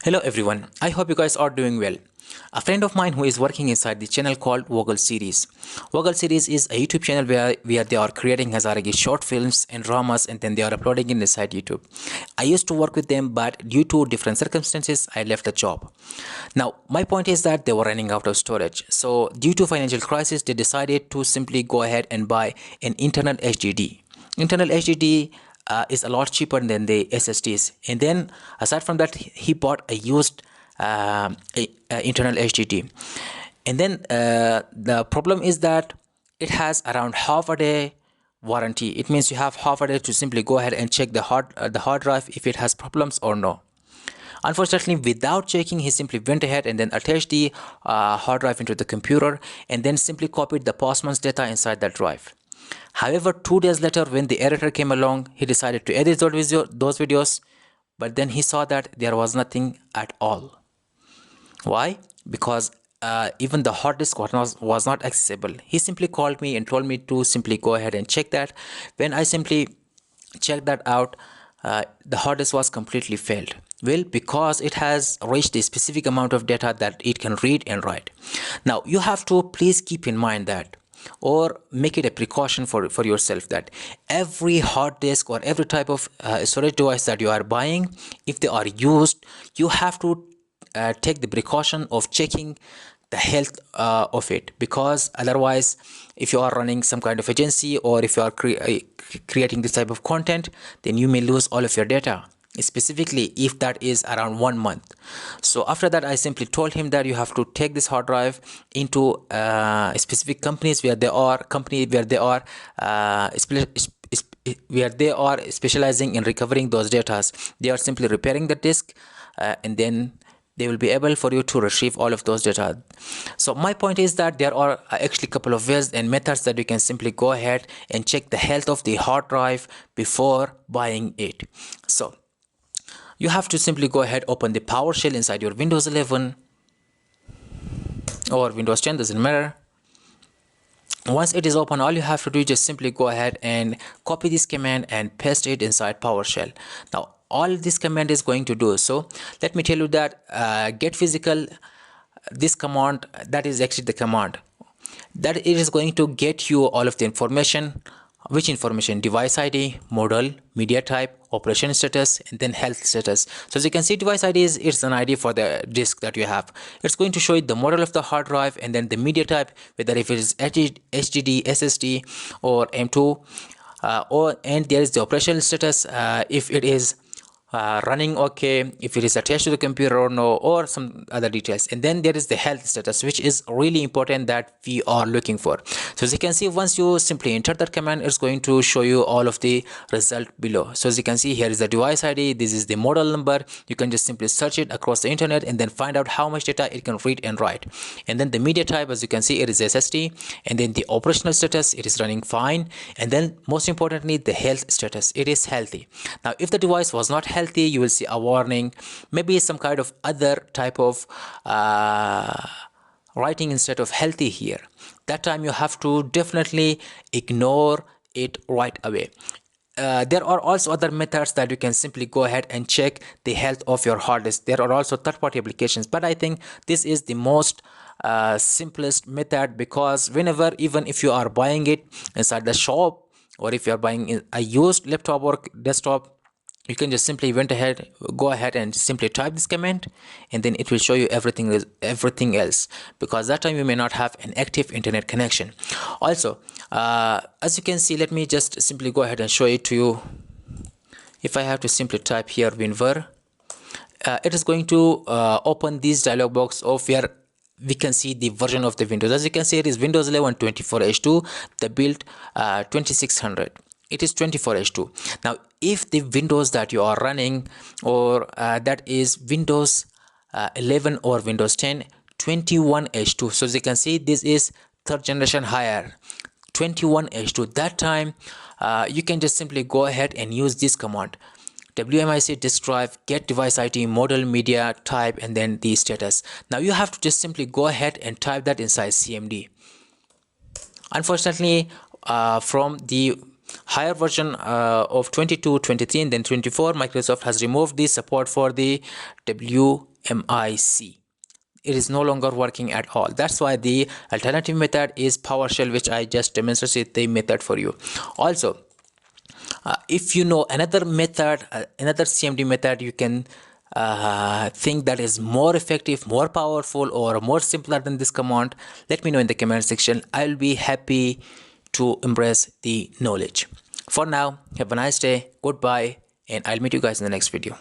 Hello everyone, I hope you guys are doing well. A friend of mine who is working inside the channel called Vogel Series. Vogel Series is a YouTube channel where they are creating Hazaragi short films and dramas and then they are uploading it inside YouTube. I used to work with them, but due to different circumstances, I left the job. Now, my point is that they were running out of storage. So due to financial crisis, they decided to simply go ahead and buy an internal HDD. Internal HDD is a lot cheaper than the SSDs. And then aside from that, he bought a used internal HDD. And then the problem is that it has around half a day warranty. It means you have half a day to simply go ahead and check the hard drive if it has problems or no. Unfortunately, without checking, he simply went ahead and then attached the hard drive into the computer and then simply copied the past month's data inside that drive. However, 2 days later, when the editor came along, he decided to edit those videos, but then he saw that there was nothing at all. Why? Because even the hard disk was not accessible. He simply called me and told me to simply go ahead and check that. When I simply checked that out, the hard disk was completely failed. Well, because it has reached a specific amount of data that it can read and write. Now, you have to please keep in mind that, or make it a precaution for yourself, that every hard disk or every type of storage device that you are buying, if they are used, you have to take the precaution of checking the health of it, because otherwise, if you are running some kind of agency or if you are creating this type of content, then you may lose all of your data, specifically if that is around 1 month. So after that, I simply told him that you have to take this hard drive into specific companies where they are specializing in recovering those data. They are simply repairing the disk and then they will be able for you to retrieve all of those data. So my point is that there are actually a couple of ways and methods that you can simply go ahead and check the health of the hard drive before buying it. So you have to simply go ahead, open the PowerShell inside your Windows 11 or Windows 10, doesn't matter. Once it is open, all you have to do is just simply go ahead and copy this command and paste it inside PowerShell. Now, all this command is going to do, so let me tell you that get physical, this command, that is actually the command that it is going to get you all of the information. Which information? Device ID, model, media type, operation status, and then health status. So as you can see, device ID it's an ID for the disk that you have. It's going to show you the model of the hard drive and then the media type, whether if it is HDD, SSD, or M2, and there is the operational status, if it is running okay, if it is attached to the computer or no, or some other details. And then there is the health status, which is really important that we are looking for. So as you can see, once you simply enter that command, it's going to show you all of the result below. So as you can see, here is the device ID, this is the model number. You can just simply search it across the internet and then find out how much data it can read and write. And then the media type, as you can see, it is SSD. And then the operational status, it is running fine. And then most importantly, the health status, it is healthy. Now if the device was not healthy, you will see a warning, maybe some kind of other type of writing instead of healthy here. That time you have to definitely ignore it right away. There are also other methods that you can simply go ahead and check the health of your hard disk. There are also third-party applications, but I think this is the most simplest method, because whenever, even if you are buying it inside the shop, or if you are buying a used laptop or desktop, you can just simply go ahead and simply type this command, and then it will show you everything else, because that time you may not have an active internet connection. Also, as you can see, let me just simply go ahead and show it to you. If I have to simply type here WinVer, it is going to open this dialog box of where we can see the version of the Windows. As you can see, it is Windows 11 24H2, the build 2600. It is 24H2. Now if the Windows that you are running, or that is Windows 11 or Windows 10, 21H2. So as you can see, this is third generation higher, 21H2. That time you can just simply go ahead and use this command, wmic disk drive, get device ID, model, media type, and then the status. Now you have to just simply go ahead and type that inside CMD. Unfortunately, from the higher version of 22, 23, and then 24, Microsoft has removed the support for the wmic wmic. It is no longer working at all. That's why the alternative method is PowerShell, which I just demonstrated the method for you. Also, if you know another method, another CMD method you can think that is more effective, more powerful, or more simpler than this command, let me know in the comment section. I'll be happy to embrace the knowledge. For now, have a nice day, goodbye, and I'll meet you guys in the next video.